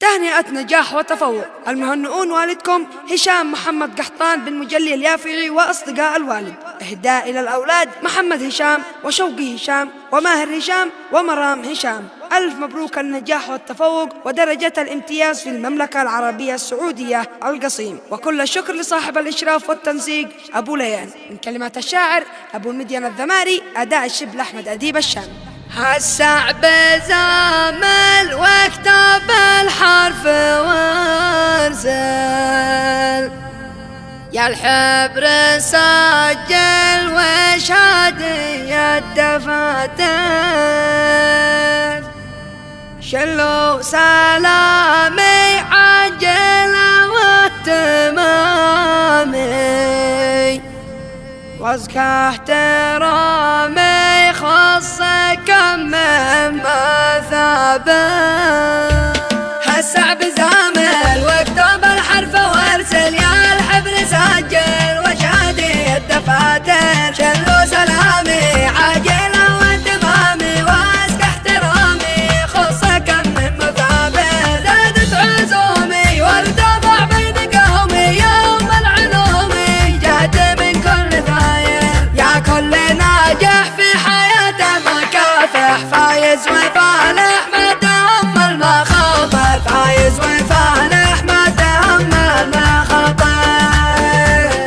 تهنئة نجاح وتفوق. المهنئون والدكم هشام محمد قحطان بن مجلي اليافعي وأصدقاء الوالد. إهداء إلى الأولاد محمد هشام وشوقي هشام وماهر هشام ومرام هشام. ألف مبروك النجاح والتفوق ودرجة الامتياز في المملكة العربية السعودية القصيم. وكل الشكر لصاحب الإشراف والتنسيق أبو ليان. من كلمات الشاعر أبو المدين الذماري، أداء الشبل أحمد أديب الشام. هالصعب زامل واكتب الحرف وارسل، يا الحبر سجل وشهادي الدفاتر، شلوا سلامي عجل واهتمامي، وازكى احترامي خاصك من مثابه. هالصعب زامل واكتب الحرف وارسل، يا الحبر سجل وشهادي الدفاتر، شلوا سلامي عاجلا واهتمامي، وازكى احترامي خاصك من مثابه. زادت عزومي وارتفع بين قومي يوم العلوم، جاد من كل ثاير، يا كل ناجح في حياته مكافح، فايز وفالح ما تهمل مخاطر، فايز وفالح ما تهمل مخاطر.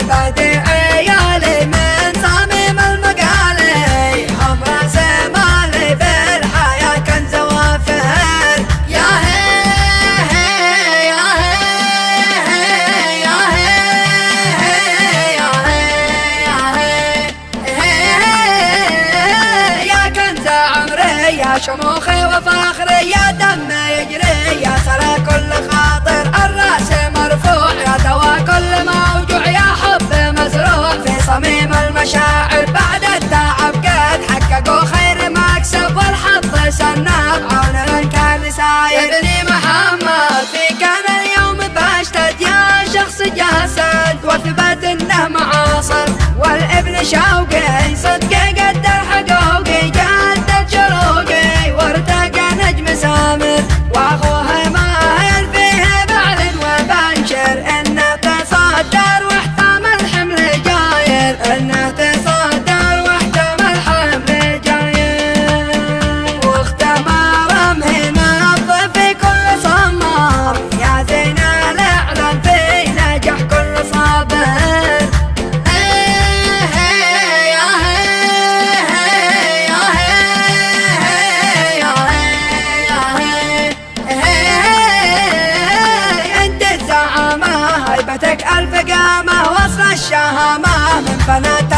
بعدي عيالي من صميم المقالي، هم راس مالي في الحياة كنز وافر. يا هي يا هي يا هي يا هي يا كنز عمري، يا شموخي وفاخري، يا دم يجري، يا سلا كل خاطر، الراس مرفوع، يا دوا كل موجوع، يا حب مزروع في صميم المشاعر. بعد التعب قد حققوا خير مكسب، والحظ سناب عون كان ساير. ابني محمد فيك انا اليوم بشتد، يا شخص جسد واثبت انه معاصر، والابن شوقي صدقي قدر حقوقي، جدد شروقي وارتقى نجم سامر، واخوه ماهر فيه بعلن وبنشر، انه تصدر واحتمل حمل جاير، انه تصدر واحتمل حمل جاير. واختمر هنا في كل صمار، يا زين الاعلان في نجاح كل صابر. هيبتك ألف قامة، وصل الشهامة من بنات